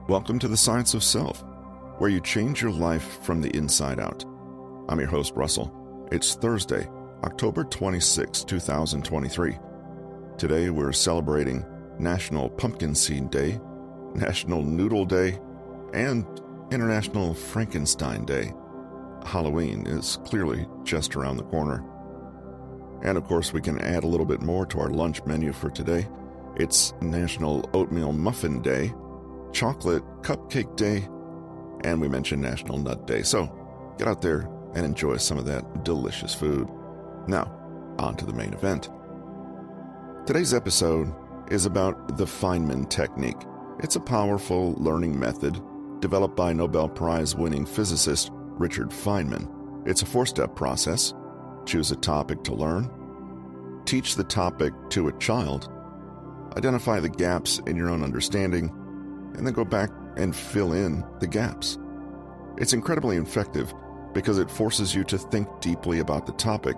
Welcome to the Science of Self, where you change your life from the inside out. I'm your host, Russell. It's Thursday, October 26, 2023. Today we're celebrating National Pumpkin Seed Day, National Noodle Day, and International Frankenstein Day. Halloween is clearly just around the corner. And of course, we can add a little bit more to our lunch menu for today. It's National Oatmeal Muffin Day, Chocolate Cupcake Day, and we mentioned National Nut Day. So get out there and enjoy some of that delicious food. Now, on to the main event. Today's episode is about the Feynman technique. It's a powerful learning method developed by Nobel Prize-winning physicist Richard Feynman. It's a four-step process. Choose a topic to learn. Teach the topic to a child. Identify the gaps in your own understanding, and then go back and fill in the gaps. It's incredibly effective because it forces you to think deeply about the topic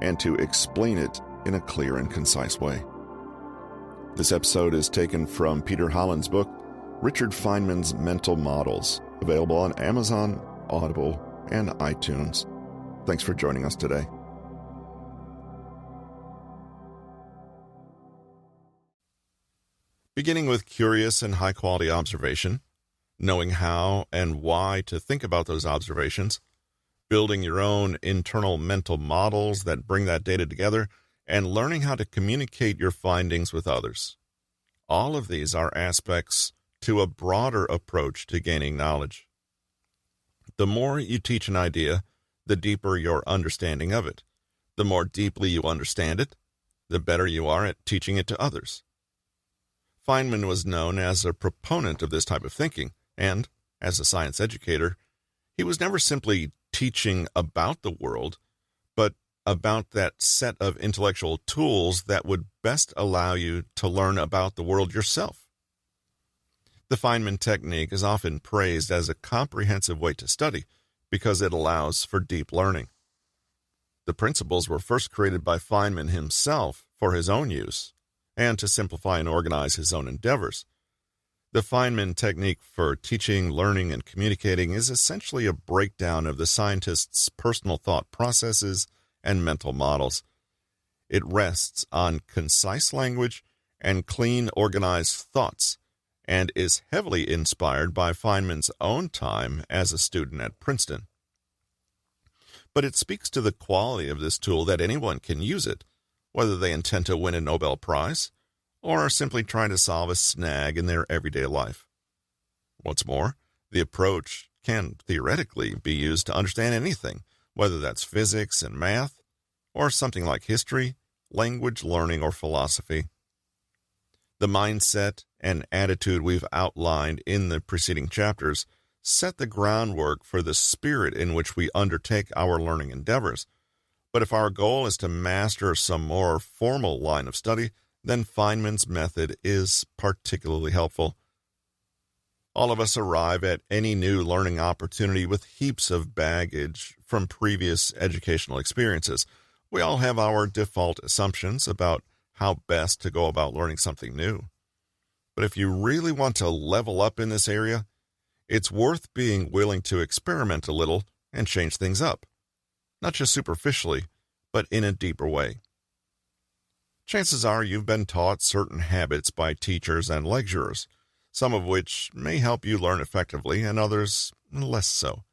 and to explain it in a clear and concise way. This episode is taken from Peter Holland's book, Richard Feynman's Mental Models, available on Amazon, Audible, and iTunes. Thanks for joining us today. Beginning with curious and high-quality observation, knowing how and why to think about those observations, building your own internal mental models that bring that data together, and learning how to communicate your findings with others. All of these are aspects to a broader approach to gaining knowledge. The more you teach an idea, the deeper your understanding of it. The more deeply you understand it, the better you are at teaching it to others. Feynman was known as a proponent of this type of thinking, and, as a science educator, he was never simply teaching about the world, but about that set of intellectual tools that would best allow you to learn about the world yourself. The Feynman technique is often praised as a comprehensive way to study because it allows for deep learning. The principles were first created by Feynman himself for his own use and to simplify and organize his own endeavors. The Feynman technique for teaching, learning, and communicating is essentially a breakdown of the scientist's personal thought processes and mental models. It rests on concise language and clean, organized thoughts, and is heavily inspired by Feynman's own time as a student at Princeton. But it speaks to the quality of this tool that anyone can use it, whether they intend to win a Nobel Prize or are simply trying to solve a snag in their everyday life. What's more, the approach can theoretically be used to understand anything, whether that's physics and math, or something like history, language learning, or philosophy. The mindset and attitude we've outlined in the preceding chapters set the groundwork for the spirit in which we undertake our learning endeavors. But if our goal is to master some more formal line of study, then Feynman's method is particularly helpful. All of us arrive at any new learning opportunity with heaps of baggage from previous educational experiences. We all have our default assumptions about how best to go about learning something new. But if you really want to level up in this area, it's worth being willing to experiment a little and change things up. Not just superficially, but in a deeper way. Chances are you've been taught certain habits by teachers and lecturers, some of which may help you learn effectively and others less so.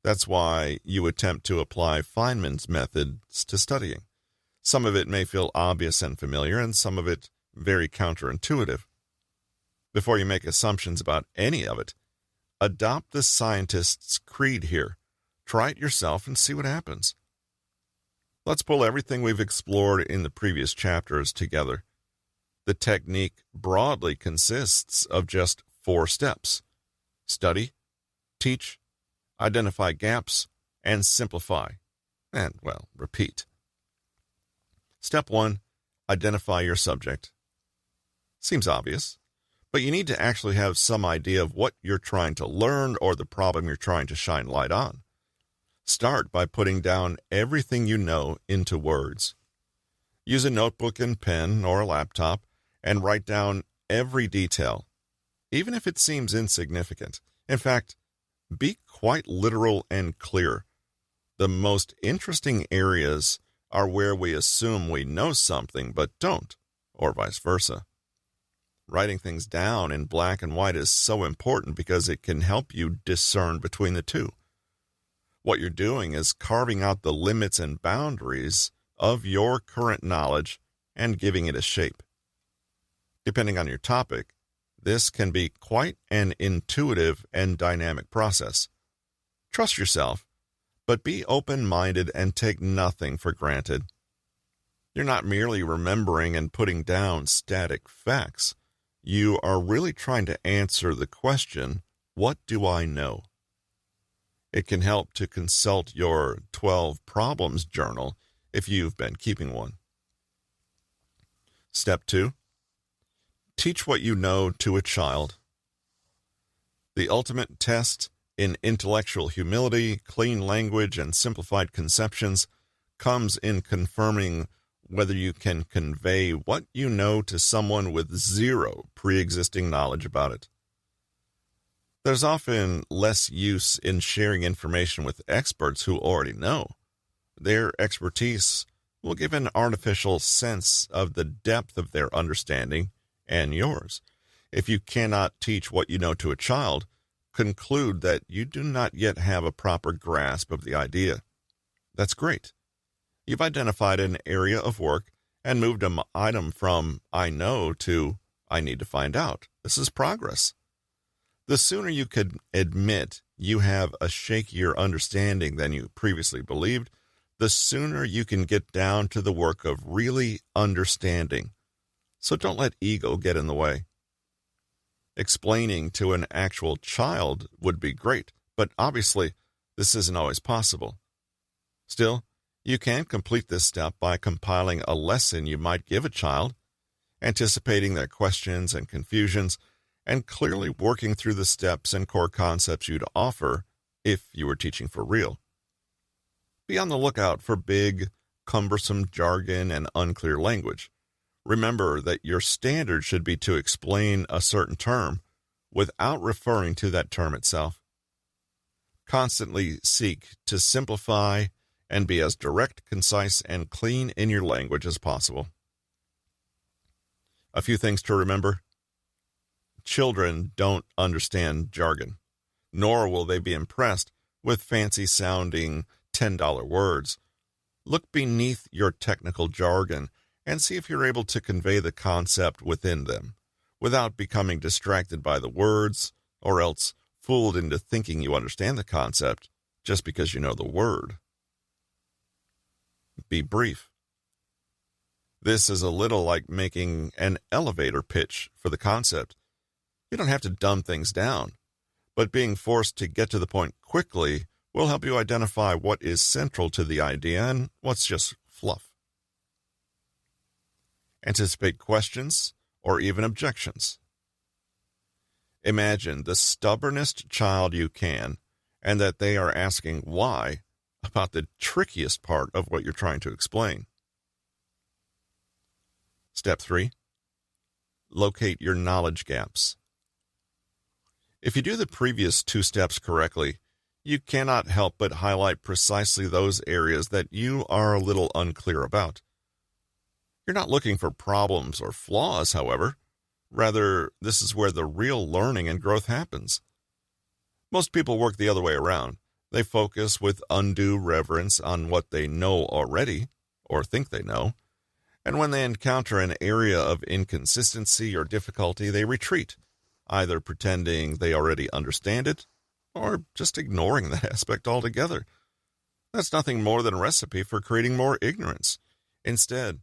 That's why you attempt to apply Feynman's methods to studying. Some of it may feel obvious and familiar, and some of it very counterintuitive. Before you make assumptions about any of it, adopt the scientist's creed here. Try it yourself and see what happens. Let's pull everything we've explored in the previous chapters together. The technique broadly consists of just 4 steps: study, teach, identify gaps, and simplify. And, well, repeat. Step 1, identify your subject. Seems obvious, but you need to actually have some idea of what you're trying to learn or the problem you're trying to shine light on. Start by putting down everything you know into words. Use a notebook and pen or a laptop and write down every detail. even if it seems insignificant. In fact, be quite literal and clear. The most interesting areas are where we assume we know something but don't, or vice versa. Writing things down in black and white is so important because it can help you discern between the two. What you're doing is carving out the limits and boundaries of your current knowledge and giving it a shape. Depending on your topic, this can be quite an intuitive and dynamic process. Trust yourself, but be open-minded and take nothing for granted. You're not merely remembering and putting down static facts. You are really trying to answer the question, what do I know? It can help to consult your 12 problems journal if you've been keeping one. Step 2. Teach what you know to a child. The ultimate test in intellectual humility, clean language, and simplified conceptions comes in confirming whether you can convey what you know to someone with zero pre-existing knowledge about it. There's often less use in sharing information with experts who already know. Their expertise will give an artificial sense of the depth of their understanding and yours. If you cannot teach what you know to a child, conclude that you do not yet have a proper grasp of the idea. That's great. You've identified an area of work and moved an item from I know to I need to find out. This is progress. The sooner you can admit you have a shakier understanding than you previously believed, the sooner you can get down to the work of really understanding. So don't let ego get in the way. Explaining to an actual child would be great, but obviously this isn't always possible. Still, you can complete this step by compiling a lesson you might give a child, anticipating their questions and confusions, and clearly working through the steps and core concepts you'd offer if you were teaching for real. Be on the lookout for big, cumbersome jargon and unclear language. Remember that your standard should be to explain a certain term without referring to that term itself. Constantly seek to simplify and be as direct, concise, and clean in your language as possible. A few things to remember. Children don't understand jargon, nor will they be impressed with fancy-sounding $10 words. Look beneath your technical jargon and see if you're able to convey the concept within them without becoming distracted by the words or else fooled into thinking you understand the concept just because you know the word. Be brief. This is a little like making an elevator pitch for the concept. You don't have to dumb things down, but being forced to get to the point quickly will help you identify what is central to the idea and what's just fluff. Anticipate questions or even objections. Imagine the stubbornest child you can and that they are asking why about the trickiest part of what you're trying to explain. Step 3. Locate your knowledge gaps. If you do the previous 2 steps correctly, you cannot help but highlight precisely those areas that you are a little unclear about. You're not looking for problems or flaws, however. Rather, this is where the real learning and growth happens. Most people work the other way around. They focus with undue reverence on what they know already, or think they know, and when they encounter an area of inconsistency or difficulty, they retreat, either pretending they already understand it, or just ignoring that aspect altogether. That's nothing more than a recipe for creating more ignorance. Instead,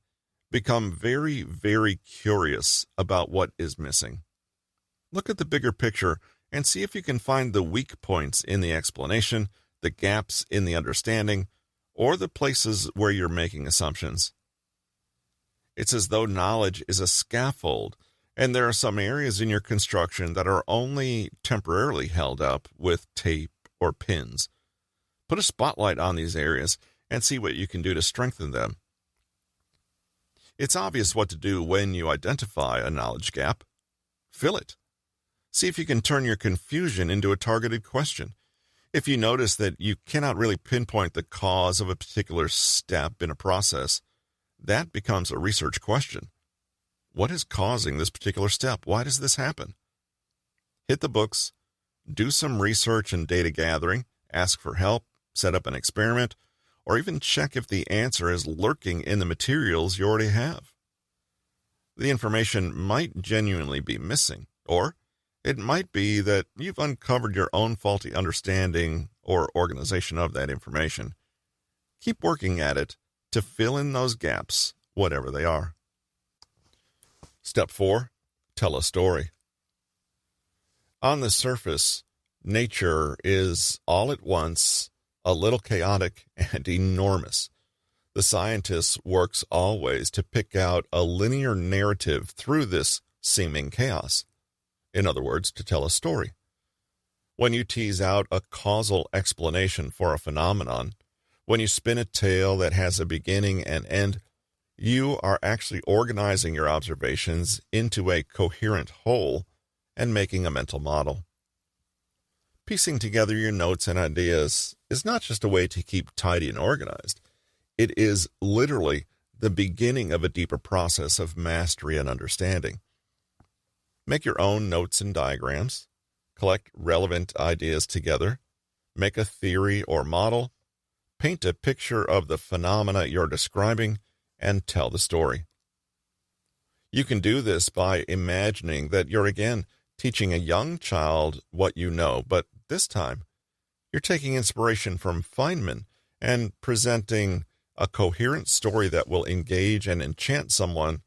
become very, very curious about what is missing. Look at the bigger picture and see if you can find the weak points in the explanation, the gaps in the understanding, or the places where you're making assumptions. It's as though knowledge is a scaffold, and there are some areas in your construction that are only temporarily held up with tape or pins. Put a spotlight on these areas and see what you can do to strengthen them. It's obvious what to do when you identify a knowledge gap. Fill it. See if you can turn your confusion into a targeted question. If you notice that you cannot really pinpoint the cause of a particular step in a process, that becomes a research question. What is causing this particular step? Why does this happen? Hit the books, do some research and data gathering, ask for help, set up an experiment, or even check if the answer is lurking in the materials you already have. The information might genuinely be missing, or it might be that you've uncovered your own faulty understanding or organization of that information. Keep working at it to fill in those gaps, whatever they are. Step 4. Tell a story. On the surface, nature is all at once a little chaotic and enormous. The scientist works always to pick out a linear narrative through this seeming chaos. In other words, to tell a story. When you tease out a causal explanation for a phenomenon, when you spin a tale that has a beginning and end, you are actually organizing your observations into a coherent whole and making a mental model. Piecing together your notes and ideas is not just a way to keep tidy and organized. It is literally the beginning of a deeper process of mastery and understanding. Make your own notes and diagrams, collect relevant ideas together, make a theory or model, paint a picture of the phenomena you're describing, and tell the story. You can do this by imagining that you're again teaching a young child what you know, but this time you're taking inspiration from Feynman and presenting a coherent story that will engage and enchant someone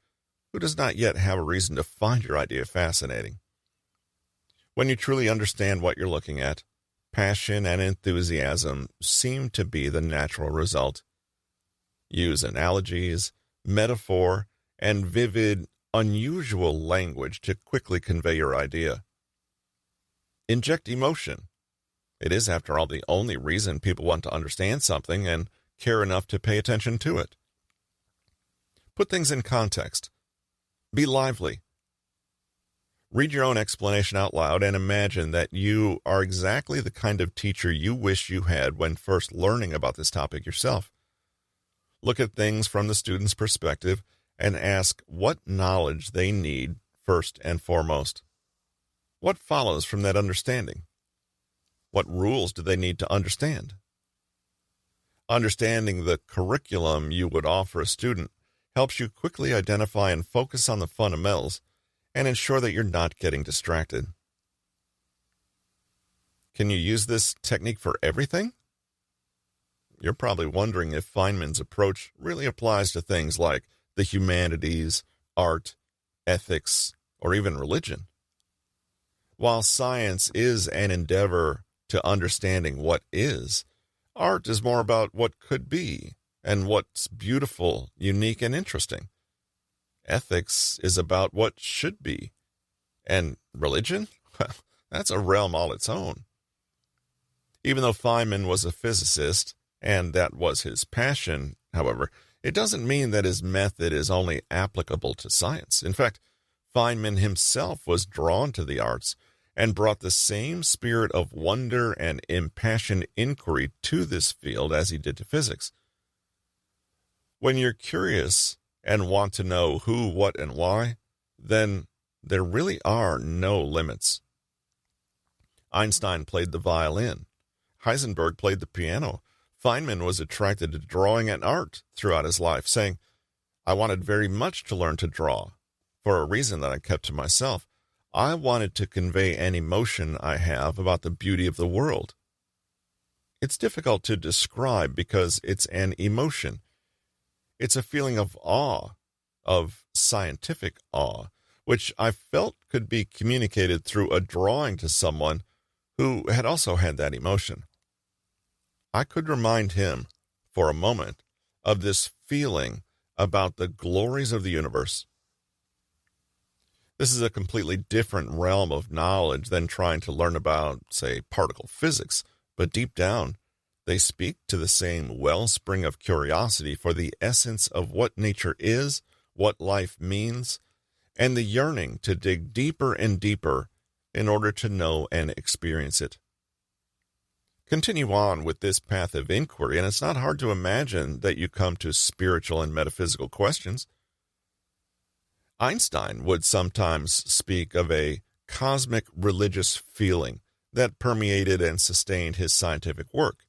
who does not yet have a reason to find your idea fascinating. When you truly understand what you're looking at, passion and enthusiasm seem to be the natural result. Use analogies, metaphor, and vivid, unusual language to quickly convey your idea. Inject emotion. It is, after all, the only reason people want to understand something and care enough to pay attention to it. Put things in context. Be lively. Read your own explanation out loud and imagine that you are exactly the kind of teacher you wish you had when first learning about this topic yourself. Look at things from the student's perspective and ask what knowledge they need first and foremost. What follows from that understanding? What rules do they need to understand? Understanding the curriculum you would offer a student helps you quickly identify and focus on the fundamentals and ensure that you're not getting distracted. Can you use this technique for everything? You're probably wondering if Feynman's approach really applies to things like the humanities, art, ethics, or even religion. While science is an endeavor to understanding what is, art is more about what could be and what's beautiful, unique, and interesting. Ethics is about what should be. And religion? That's a realm all its own. Even though Feynman was a physicist, and that was his passion, however, it doesn't mean that his method is only applicable to science. In fact, Feynman himself was drawn to the arts and brought the same spirit of wonder and impassioned inquiry to this field as he did to physics. When you're curious and want to know who, what, and why, then there really are no limits. Einstein played the violin. Heisenberg played the piano. Feynman was attracted to drawing and art throughout his life, saying, "I wanted very much to learn to draw, for a reason that I kept to myself. I wanted to convey an emotion I have about the beauty of the world." It's difficult to describe because it's an emotion. It's a feeling of awe, of scientific awe, which I felt could be communicated through a drawing to someone who had also had that emotion. I could remind him, for a moment, of this feeling about the glories of the universe. This is a completely different realm of knowledge than trying to learn about, say, particle physics, but deep down, they speak to the same wellspring of curiosity for the essence of what nature is, what life means, and the yearning to dig deeper and deeper in order to know and experience it. Continue on with this path of inquiry, and it's not hard to imagine that you come to spiritual and metaphysical questions. Einstein would sometimes speak of a cosmic religious feeling that permeated and sustained his scientific work.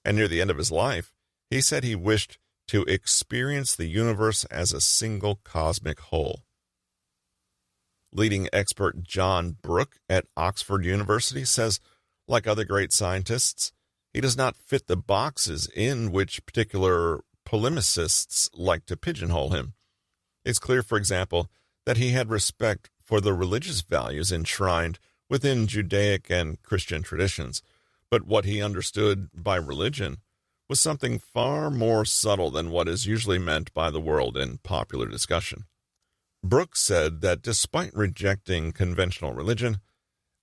And near the end of his life, he said he wished to experience the universe as a single cosmic whole. Leading expert John Brooke at Oxford University says, like other great scientists, he does not fit the boxes in which particular polemicists like to pigeonhole him. It's clear, for example, that he had respect for the religious values enshrined within Judaic and Christian traditions, but what he understood by religion was something far more subtle than what is usually meant by the world in popular discussion. Brooks said that despite rejecting conventional religion,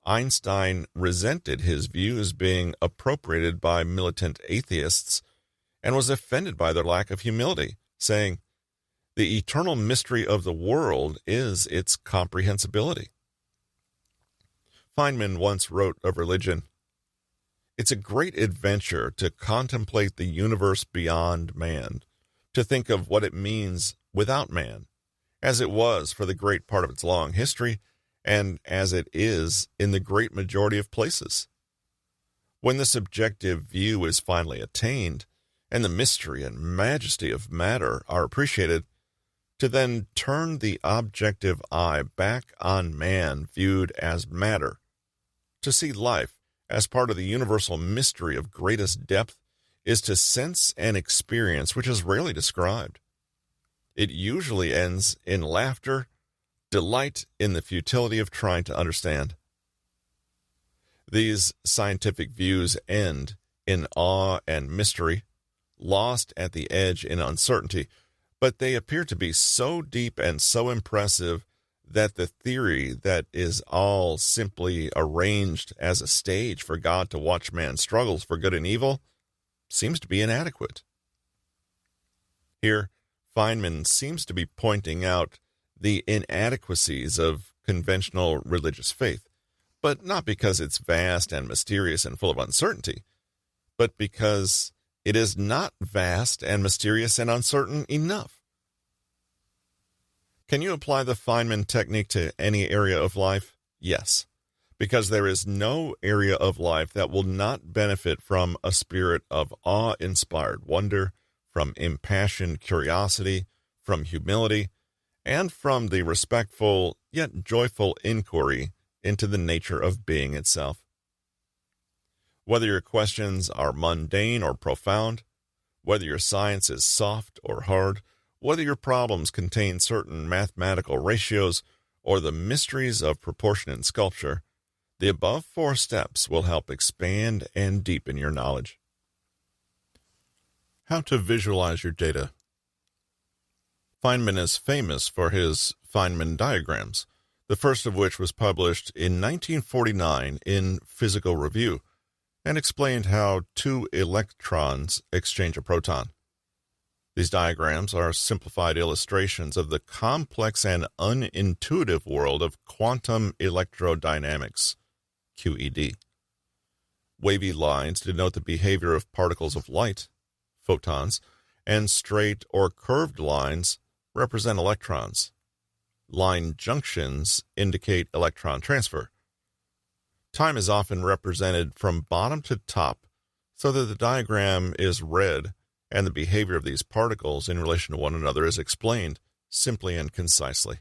Einstein resented his views being appropriated by militant atheists and was offended by their lack of humility, saying, "The eternal mystery of the world is its comprehensibility." Feynman once wrote of religion, "It's a great adventure to contemplate the universe beyond man, to think of what it means without man, as it was for the great part of its long history, and as it is in the great majority of places. When the subjective view is finally attained, and the mystery and majesty of matter are appreciated, to then turn the objective eye back on man viewed as matter, to see life as part of the universal mystery of greatest depth, is to sense an experience which is rarely described. It usually ends in laughter, delight in the futility of trying to understand. These scientific views end in awe and mystery, lost at the edge in uncertainty, but they appear to be so deep and so impressive that the theory that is all simply arranged as a stage for God to watch man's struggles for good and evil seems to be inadequate. Here, Feynman seems to be pointing out the inadequacies of conventional religious faith, but not because it's vast and mysterious and full of uncertainty, but because it is not vast and mysterious and uncertain enough. Can you apply the Feynman technique to any area of life? Yes, because there is no area of life that will not benefit from a spirit of awe-inspired wonder, from impassioned curiosity, from humility, and from the respectful yet joyful inquiry into the nature of being itself. Whether your questions are mundane or profound, whether your science is soft or hard, whether your problems contain certain mathematical ratios or the mysteries of proportion in sculpture, the above 4 steps will help expand and deepen your knowledge. How to visualize your data. Feynman is famous for his Feynman diagrams, the first of which was published in 1949 in Physical Review, and explained how 2 electrons exchange a proton. These diagrams are simplified illustrations of the complex and unintuitive world of quantum electrodynamics, QED. Wavy lines denote the behavior of particles of light, photons, and straight or curved lines represent electrons. Line junctions indicate electron transfer. Time is often represented from bottom to top so that the diagram is read and the behavior of these particles in relation to one another is explained simply and concisely.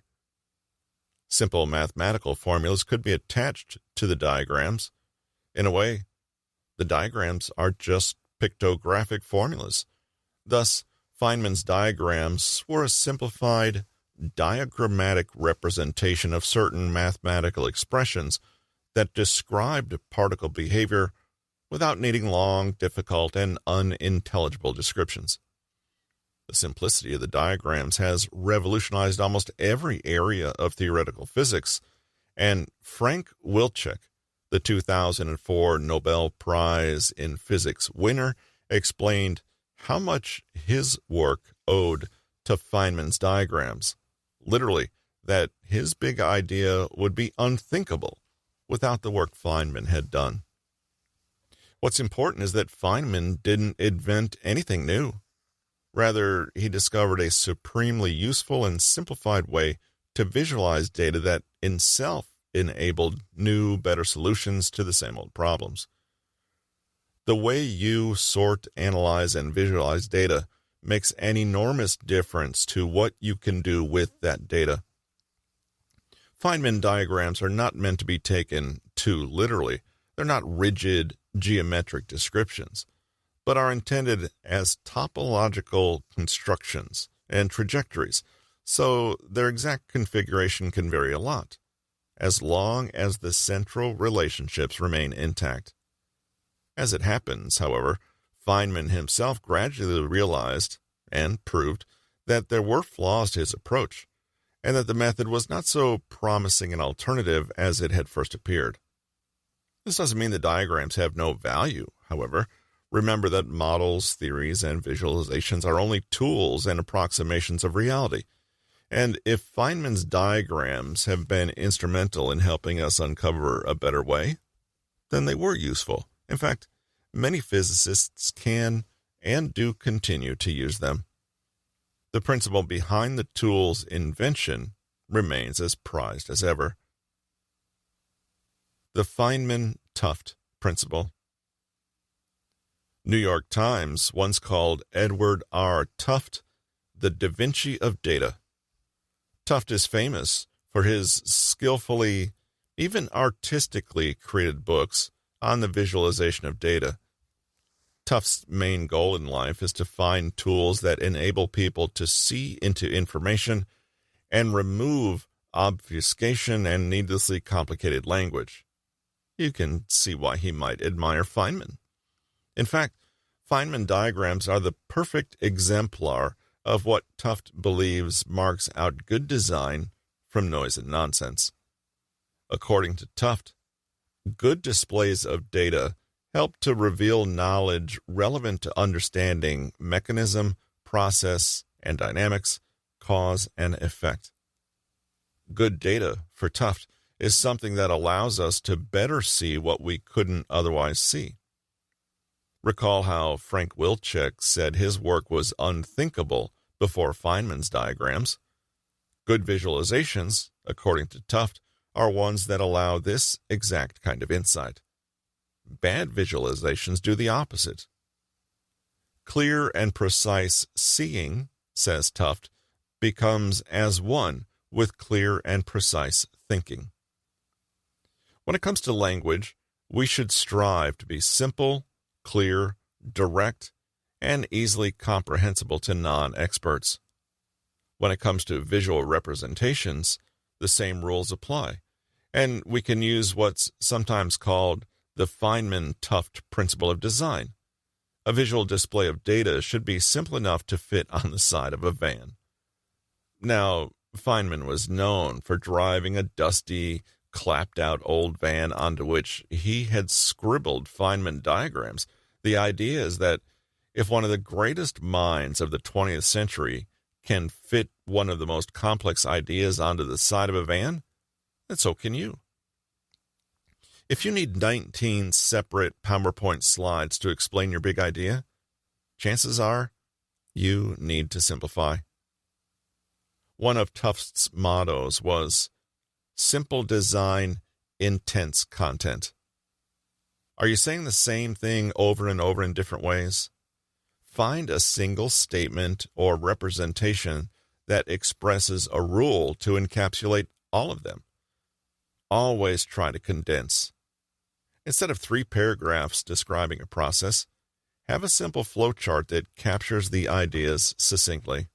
Simple mathematical formulas could be attached to the diagrams. In a way, the diagrams are just pictographic formulas. Thus, Feynman's diagrams were a simplified, diagrammatic representation of certain mathematical expressions that described particle behavior without needing long, difficult, and unintelligible descriptions. The simplicity of the diagrams has revolutionized almost every area of theoretical physics, and Frank Wilczek, the 2004 Nobel Prize in Physics winner, explained how much his work owed to Feynman's diagrams. Literally, that his big idea would be unthinkable without the work Feynman had done. What's important is that Feynman didn't invent anything new. Rather, he discovered a supremely useful and simplified way to visualize data that in itself enabled new, better solutions to the same old problems. The way you sort, analyze, and visualize data makes an enormous difference to what you can do with that data. Feynman diagrams are not meant to be taken too literally. They're not rigid geometric descriptions, but are intended as topological constructions and trajectories, so their exact configuration can vary a lot, as long as the central relationships remain intact. As it happens, however, Feynman himself gradually realized and proved that there were flaws to his approach, and that the method was not so promising an alternative as it had first appeared. This doesn't mean the diagrams have no value, however. Remember that models, theories, and visualizations are only tools and approximations of reality. And if Feynman's diagrams have been instrumental in helping us uncover a better way, then they were useful. In fact, many physicists can and do continue to use them. The principle behind the tool's invention remains as prized as ever. The Feynman-Tufte Principle. New York Times once called Edward R. Tufte the Da Vinci of data. Tufte is famous for his skillfully, even artistically created books on the visualization of data. Tufte's main goal in life is to find tools that enable people to see into information and remove obfuscation and needlessly complicated language. You can see why he might admire Feynman. In fact, Feynman diagrams are the perfect exemplar of what Tufte believes marks out good design from noise and nonsense. According to Tufte, good displays of data help to reveal knowledge relevant to understanding mechanism, process, and dynamics, cause, and effect. Good data, for Tufte, is something that allows us to better see what we couldn't otherwise see. Recall how Frank Wilczek said his work was unthinkable before Feynman's diagrams. Good visualizations, according to Tufte, are ones that allow this exact kind of insight. Bad visualizations do the opposite. Clear and precise seeing, says Tufte, becomes as one with clear and precise thinking. When it comes to language, we should strive to be simple, clear, direct, and easily comprehensible to non-experts. When it comes to visual representations, the same rules apply, and we can use what's sometimes called the Feynman-Tufte Principle of design. A visual display of data should be simple enough to fit on the side of a van. Now, Feynman was known for driving a dusty, clapped-out old van onto which he had scribbled Feynman diagrams. The idea is that if one of the greatest minds of the 20th century can fit one of the most complex ideas onto the side of a van, then so can you. If you need 19 separate PowerPoint slides to explain your big idea, chances are you need to simplify. One of Tufte's mottos was, "Simple design, intense content." Are you saying the same thing over and over in different ways? Find a single statement or representation that expresses a rule to encapsulate all of them. Always try to condense. Instead of 3 paragraphs describing a process, have a simple flowchart that captures the ideas succinctly.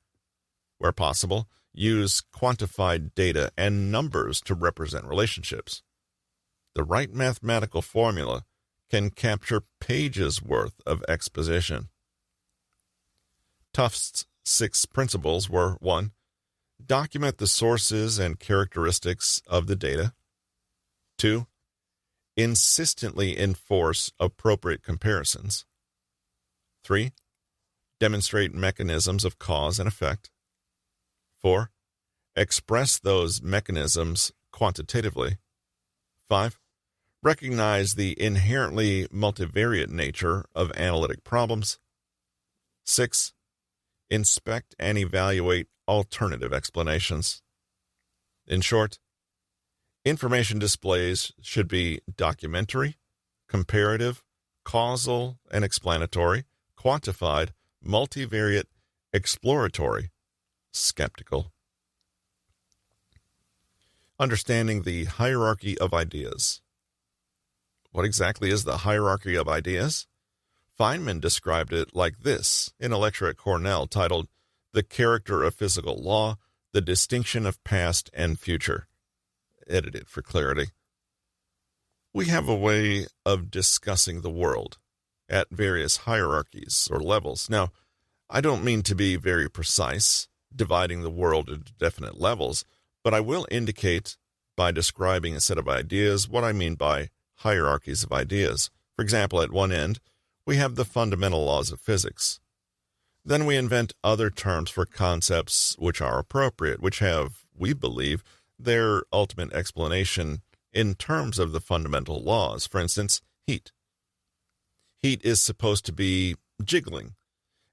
Where possible, use quantified data and numbers to represent relationships. The right mathematical formula can capture pages worth of exposition. Tufte's 6 principles were: 1. Document the sources and characteristics of the data. 2. Insistently enforce appropriate comparisons. 3. Demonstrate mechanisms of cause and effect. 4. Express those mechanisms quantitatively. 5. Recognize the inherently multivariate nature of analytic problems. 6. Inspect and evaluate alternative explanations. In short, information displays should be documentary, comparative, causal and explanatory, quantified, multivariate, exploratory, skeptical. Understanding the hierarchy of ideas. What exactly is the hierarchy of ideas? Feynman described it like this in a lecture at Cornell titled The Character of Physical Law, The Distinction of Past and Future, edited for clarity. We have a way of discussing the world at various hierarchies or levels. Now, I don't mean to be very precise, dividing the world into definite levels, but I will indicate by describing a set of ideas what I mean by hierarchies of ideas. For example, at one end, we have the fundamental laws of physics. Then we invent other terms for concepts which are appropriate, which have, we believe, their ultimate explanation in terms of the fundamental laws. For instance, heat. Heat is supposed to be jiggling,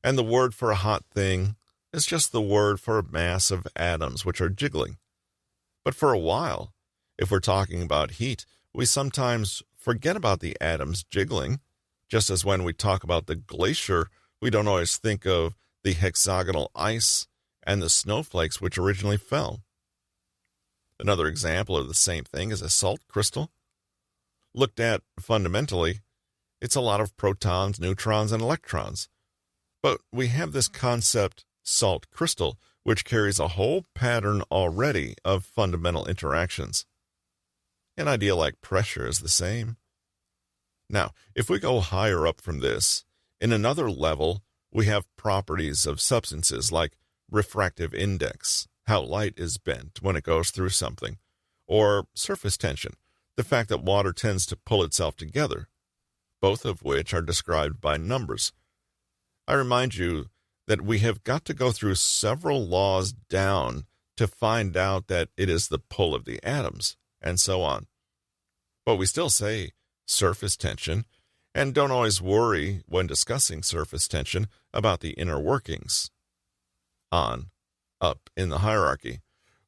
and the word for a hot thing is just the word for a mass of atoms which are jiggling. But for a while, if we're talking about heat, we sometimes forget about the atoms jiggling, just as when we talk about the glacier, we don't always think of the hexagonal ice and the snowflakes which originally fell. Another example of the same thing is a salt crystal. Looked at fundamentally, it's a lot of protons, neutrons, and electrons. But we have this concept, salt crystal, which carries a whole pattern already of fundamental interactions. An idea like pressure is the same. Now, if we go higher up from this, in another level, we have properties of substances like refractive index, how light is bent when it goes through something, or surface tension, the fact that water tends to pull itself together, both of which are described by numbers. I remind you that we have got to go through several laws down to find out that it is the pull of the atoms, and so on. But we still say surface tension, and don't always worry when discussing surface tension about the inner workings. Up in the hierarchy.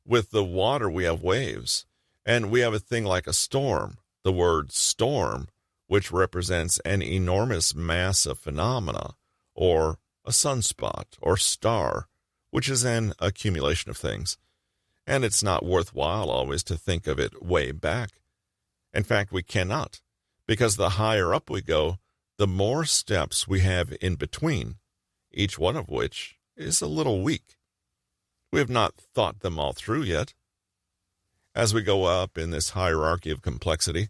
With the water we have waves, and we have a thing like a storm, the word storm, which represents an enormous mass of phenomena, or a sunspot or star, which is an accumulation of things. And it's not worthwhile always to think of it way back. In fact, we cannot, because the higher up we go, the more steps we have in between, each one of which is a little weak. We have not thought them all through yet. As we go up in this hierarchy of complexity,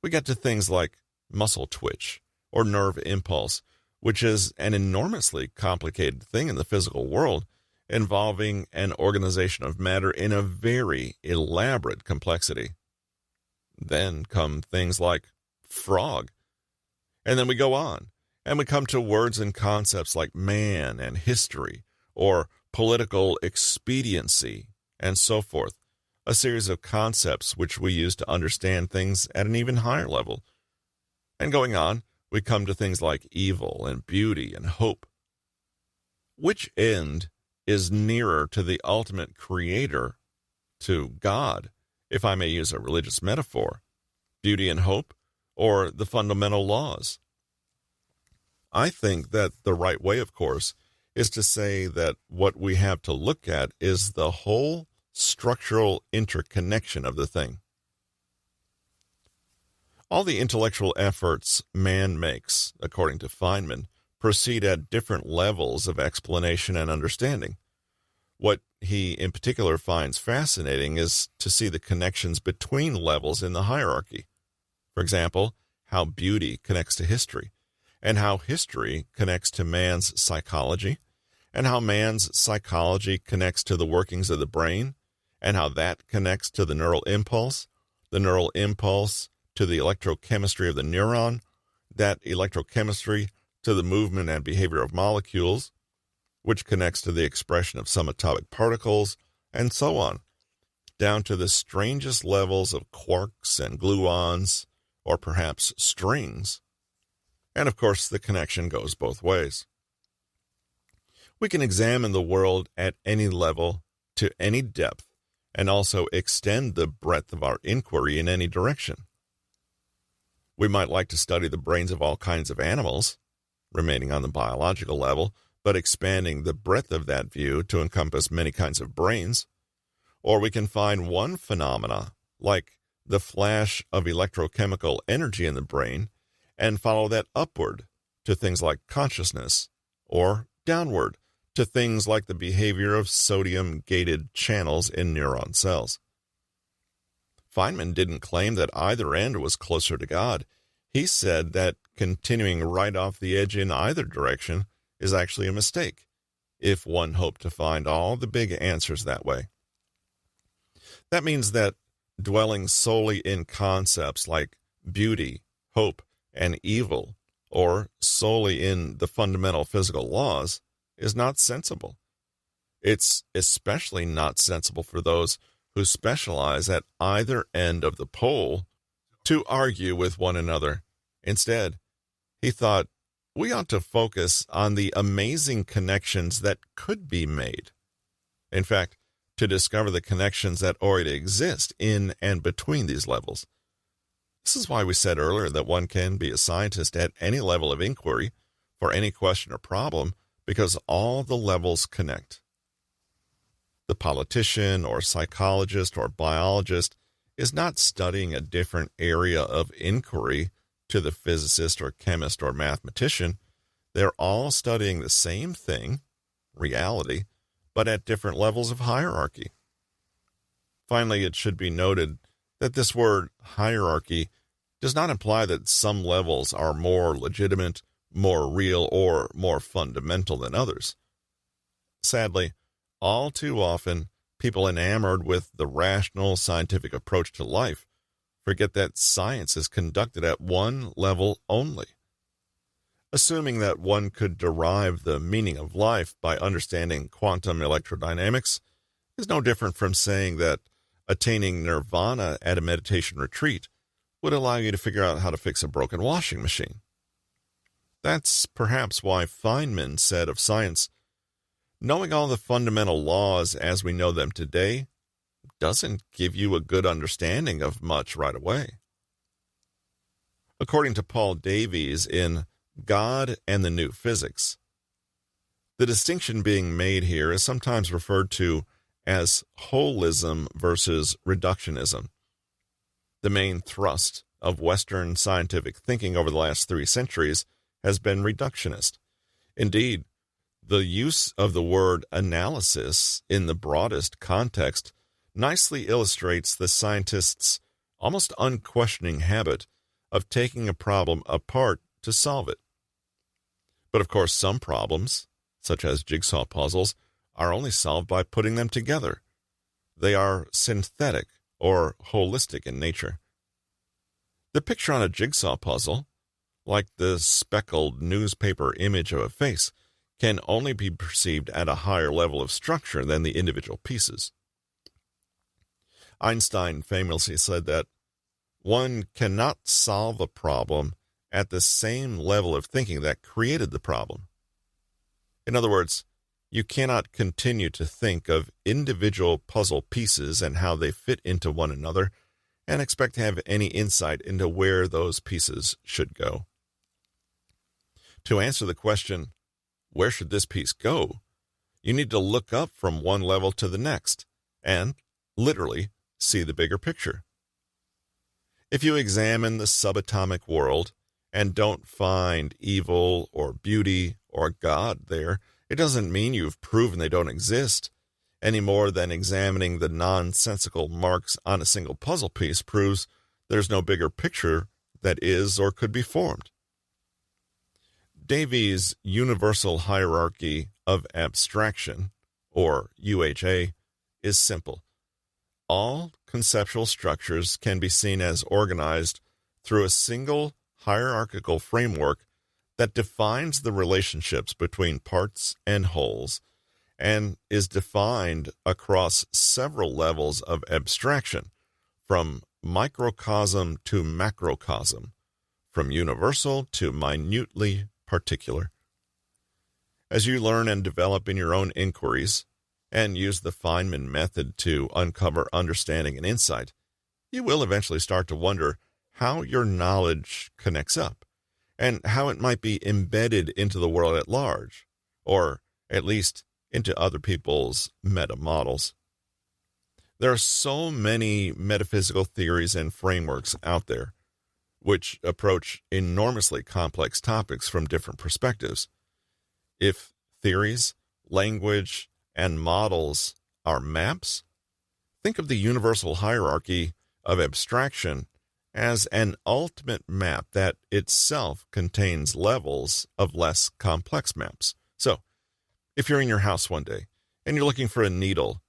we get to things like muscle twitch or nerve impulse, which is an enormously complicated thing in the physical world, involving an organization of matter in a very elaborate complexity. Then come things like frog. And then we go on, and we come to words and concepts like man and history, or political expediency, and so forth, a series of concepts which we use to understand things at an even higher level. And going on, we come to things like evil and beauty and hope. Which end is nearer to the ultimate creator, to God, if I may use a religious metaphor, beauty and hope, or the fundamental laws? I think that the right way, of course, is to say that what we have to look at is the whole structural interconnection of the thing. All the intellectual efforts man makes, according to Feynman, proceed at different levels of explanation and understanding. What he in particular finds fascinating is to see the connections between levels in the hierarchy. For example, how beauty connects to history, and how history connects to man's psychology, and how man's psychology connects to the workings of the brain, and how that connects to the neural impulse to the electrochemistry of the neuron, that electrochemistry to the movement and behavior of molecules, which connects to the expression of some atomic particles, and so on, down to the strangest levels of quarks and gluons, or perhaps strings. And of course, the connection goes both ways. We can examine the world at any level, to any depth, and also extend the breadth of our inquiry in any direction. We might like to study the brains of all kinds of animals, remaining on the biological level, but expanding the breadth of that view to encompass many kinds of brains. Or we can find one phenomena, like the flash of electrochemical energy in the brain, and follow that upward to things like consciousness, or downward to things like the behavior of sodium-gated channels in neuron cells. Feynman didn't claim that either end was closer to God. He said that continuing right off the edge in either direction is actually a mistake, if one hoped to find all the big answers that way. That means that dwelling solely in concepts like beauty, hope, and evil, or solely in the fundamental physical laws, is not sensible. It's especially not sensible for those who specialize at either end of the pole to argue with one another. Instead, he thought we ought to focus on the amazing connections that could be made. In fact, to discover the connections that already exist in and between these levels. This is why we said earlier that one can be a scientist at any level of inquiry for any question or problem, because all the levels connect. The politician or psychologist or biologist is not studying a different area of inquiry to the physicist or chemist or mathematician. They're all studying the same thing, reality, but at different levels of hierarchy. Finally, it should be noted that this word hierarchy does not imply that some levels are more legitimate, more real, or more fundamental than others. Sadly, all too often, people enamored with the rational scientific approach to life forget that science is conducted at one level only. Assuming that one could derive the meaning of life by understanding quantum electrodynamics is no different from saying that attaining nirvana at a meditation retreat would allow you to figure out how to fix a broken washing machine. That's perhaps why Feynman said of science, knowing all the fundamental laws as we know them today doesn't give you a good understanding of much right away. According to Paul Davies in God and the New Physics, the distinction being made here is sometimes referred to as holism versus reductionism. The main thrust of Western scientific thinking over the last 3 centuries has been reductionist. Indeed, the use of the word analysis in the broadest context nicely illustrates the scientist's almost unquestioning habit of taking a problem apart to solve it. But of course, some problems, such as jigsaw puzzles, are only solved by putting them together. They are synthetic or holistic in nature. The picture on a jigsaw puzzle, like the speckled newspaper image of a face, can only be perceived at a higher level of structure than the individual pieces. Einstein famously said that one cannot solve a problem at the same level of thinking that created the problem. In other words, you cannot continue to think of individual puzzle pieces and how they fit into one another and expect to have any insight into where those pieces should go. To answer the question, where should this piece go? You need to look up from one level to the next and, literally, see the bigger picture. If you examine the subatomic world and don't find evil or beauty or God there, it doesn't mean you've proven they don't exist, any more than examining the nonsensical marks on a single puzzle piece proves there's no bigger picture that is or could be formed. Davies' universal hierarchy of abstraction, or UHA, is simple. All conceptual structures can be seen as organized through a single hierarchical framework that defines the relationships between parts and wholes and is defined across several levels of abstraction, from microcosm to macrocosm, from universal to minutely particular. As you learn and develop in your own inquiries, and use the Feynman method to uncover understanding and insight, you will eventually start to wonder how your knowledge connects up, and how it might be embedded into the world at large, or at least into other people's meta-models. There are so many metaphysical theories and frameworks out there, which approach enormously complex topics from different perspectives. If theories, language, and models are maps, think of the universal hierarchy of abstraction as an ultimate map that itself contains levels of less complex maps. So, if you're in your house one day and you're looking for a needle,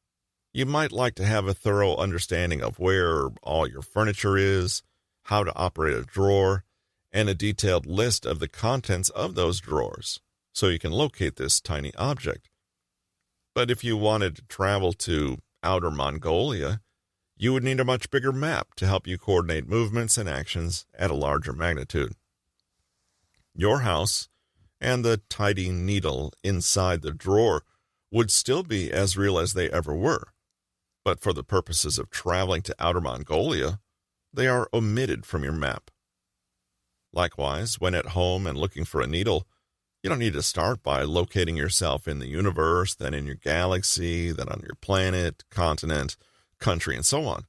you might like to have a thorough understanding of where all your furniture is, how to operate a drawer, and a detailed list of the contents of those drawers, so you can locate this tiny object. But if you wanted to travel to outer Mongolia, you would need a much bigger map to help you coordinate movements and actions at a larger magnitude. Your house and the tidy needle inside the drawer would still be as real as they ever were, but for the purposes of traveling to outer Mongolia, they are omitted from your map. Likewise, when at home and looking for a needle, you don't need to start by locating yourself in the universe, then in your galaxy, then on your planet, continent, country, and so on.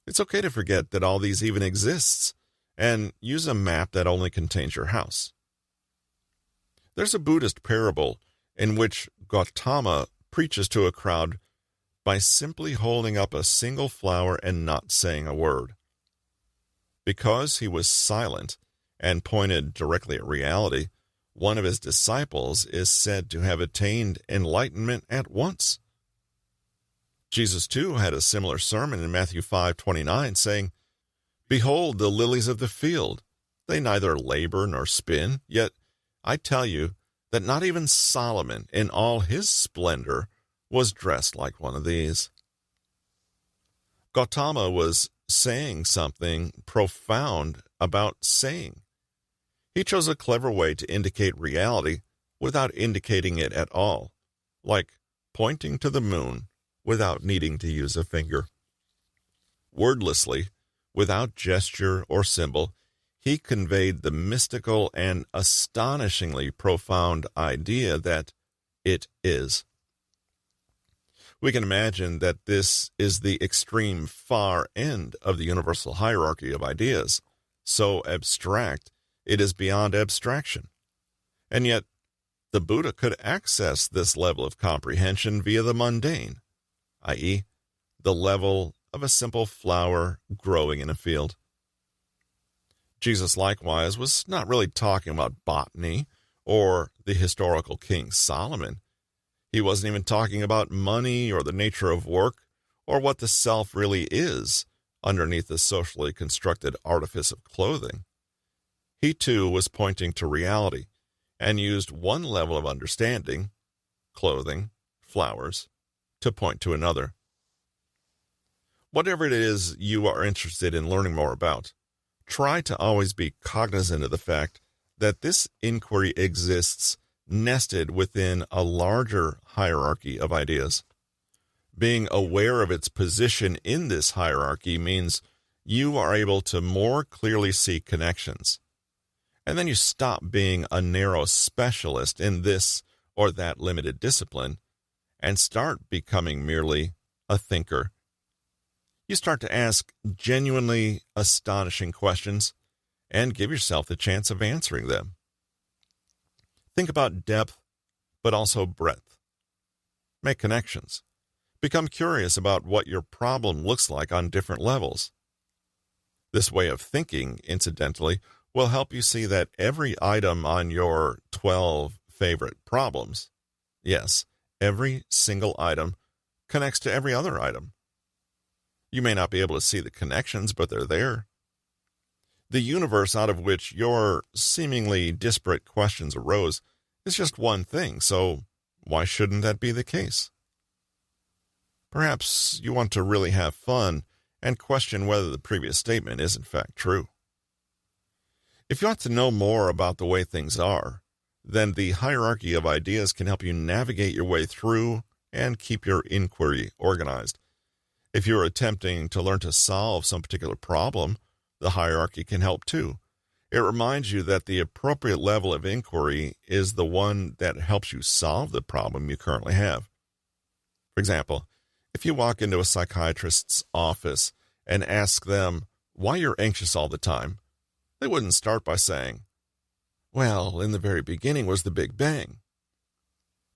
It's okay to forget that all these even exists and use a map that only contains your house. There's a Buddhist parable in which Gautama preaches to a crowd by simply holding up a single flower and not saying a word. Because he was silent and pointed directly at reality, one of his disciples is said to have attained enlightenment at once. Jesus, too, had a similar sermon in Matthew 5:29, saying, "Behold the lilies of the field, they neither labor nor spin, yet I tell you that not even Solomon in all his splendor was dressed like one of these." Gautama was saying something profound about saying. He chose a clever way to indicate reality without indicating it at all, like pointing to the moon without needing to use a finger. Wordlessly, without gesture or symbol, he conveyed the mystical and astonishingly profound idea that it is. We can imagine that this is the extreme far end of the universal hierarchy of ideas, so abstract it is beyond abstraction. And yet, the Buddha could access this level of comprehension via the mundane, i.e., the level of a simple flower growing in a field. Jesus, likewise, was not really talking about botany or the historical King Solomon. He wasn't even talking about money or the nature of work or what the self really is underneath the socially constructed artifice of clothing. He, too, was pointing to reality and used one level of understanding, clothing, flowers, to point to another. Whatever it is you are interested in learning more about, try to always be cognizant of the fact that this inquiry exists nested within a larger hierarchy of ideas. Being aware of its position in this hierarchy means you are able to more clearly see connections. And then you stop being a narrow specialist in this or that limited discipline and start becoming merely a thinker. You start to ask genuinely astonishing questions and give yourself the chance of answering them. Think about depth, but also breadth. Make connections. Become curious about what your problem looks like on different levels. This way of thinking, incidentally, will help you see that every item on your 12 favorite problems, yes, every single item, connects to every other item. You may not be able to see the connections, but they're there. The universe out of which your seemingly disparate questions arose is just one thing, so why shouldn't that be the case? Perhaps you want to really have fun and question whether the previous statement is in fact true. If you want to know more about the way things are, then the hierarchy of ideas can help you navigate your way through and keep your inquiry organized. If you're attempting to learn to solve some particular problem, the hierarchy can help too. It reminds you that the appropriate level of inquiry is the one that helps you solve the problem you currently have. For example, if you walk into a psychiatrist's office and ask them why you're anxious all the time, they wouldn't start by saying, "Well, in the very beginning was the Big Bang."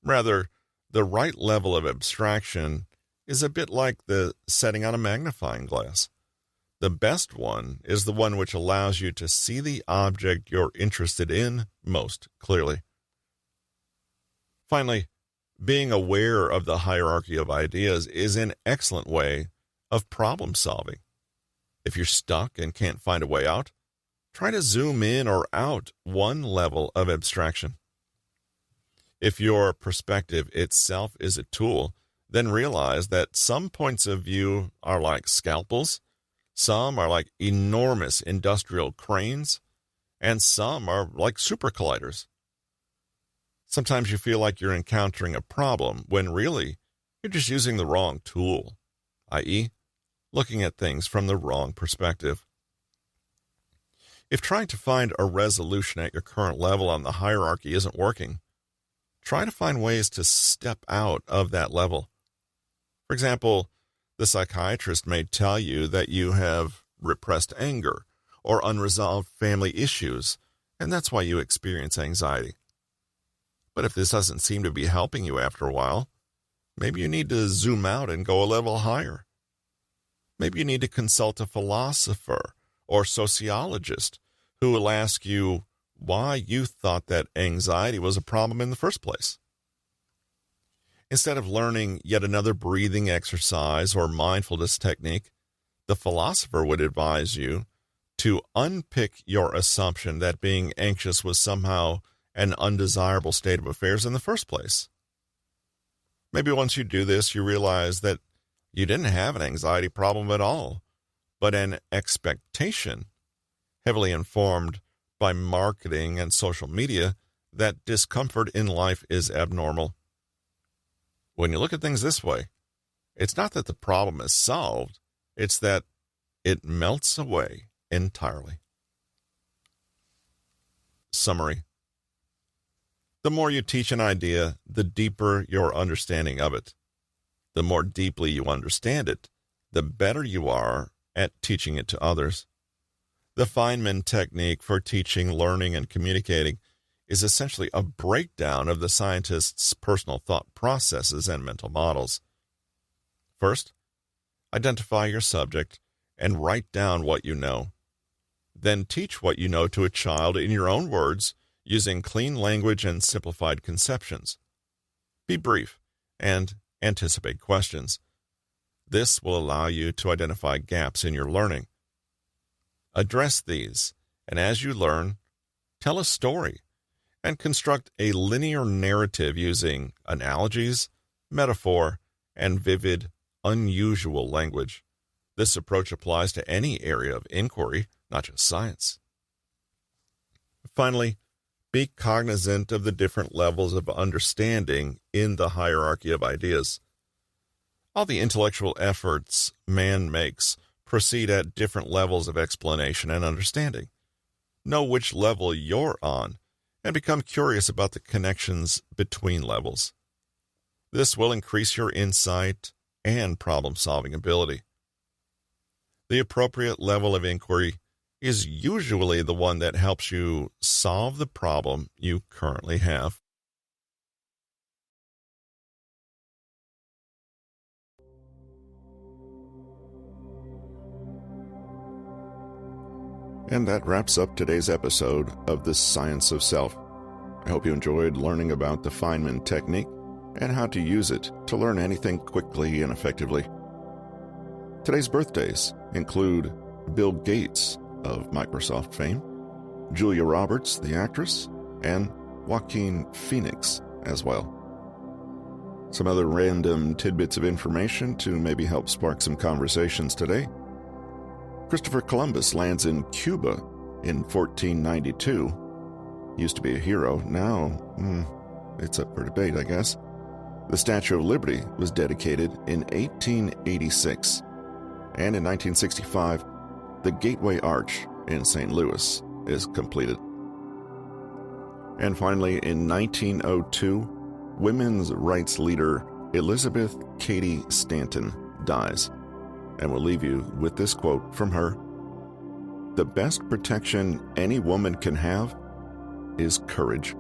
Rather, the right level of abstraction is a bit like the setting on a magnifying glass. The best one is the one which allows you to see the object you're interested in most clearly. Finally, being aware of the hierarchy of ideas is an excellent way of problem solving. If you're stuck and can't find a way out, try to zoom in or out one level of abstraction. If your perspective itself is a tool, then realize that some points of view are like scalpels, some are like enormous industrial cranes, and some are like super colliders. Sometimes you feel like you're encountering a problem when really you're just using the wrong tool, i.e., looking at things from the wrong perspective. If trying to find a resolution at your current level on the hierarchy isn't working, try to find ways to step out of that level. For example, the psychiatrist may tell you that you have repressed anger or unresolved family issues, and that's why you experience anxiety. But if this doesn't seem to be helping you after a while, maybe you need to zoom out and go a level higher. Maybe you need to consult a philosopher or sociologist who will ask you why you thought that anxiety was a problem in the first place. Instead of learning yet another breathing exercise or mindfulness technique, the philosopher would advise you to unpick your assumption that being anxious was somehow an undesirable state of affairs in the first place. Maybe once you do this, you realize that you didn't have an anxiety problem at all, but an expectation, heavily informed by marketing and social media, that discomfort in life is abnormal. When you look at things this way, it's not that the problem is solved, it's that it melts away entirely. Summary. The more you teach an idea, the deeper your understanding of it. The more deeply you understand it, the better you are at teaching it to others. The Feynman technique for teaching, learning, and communicating is essentially a breakdown of the scientist's personal thought processes and mental models. First, identify your subject and write down what you know. Then teach what you know to a child in your own words, using clean language and simplified conceptions. Be brief and anticipate questions. This will allow you to identify gaps in your learning. Address these, and as you learn, tell a story and construct a linear narrative using analogies, metaphor, and vivid, unusual language. This approach applies to any area of inquiry, not just science. Finally, be cognizant of the different levels of understanding in the hierarchy of ideas. All the intellectual efforts man makes proceed at different levels of explanation and understanding. Know which level you're on and become curious about the connections between levels. This will increase your insight and problem-solving ability. The appropriate level of inquiry is usually the one that helps you solve the problem you currently have. And that wraps up today's episode of The Science of Self. I hope you enjoyed learning about the Feynman technique and how to use it to learn anything quickly and effectively. Today's birthdays include Bill Gates of Microsoft fame, Julia Roberts, the actress, and Joaquin Phoenix as well. Some other random tidbits of information to maybe help spark some conversations today. Christopher Columbus lands in Cuba in 1492. Used to be a hero. Now, it's up for debate, I guess. The Statue of Liberty was dedicated in 1886. And in 1965, the Gateway Arch in St. Louis is completed. And finally, in 1902, women's rights leader Elizabeth Cady Stanton dies. And we'll leave you with this quote from her: "The best protection any woman can have is courage."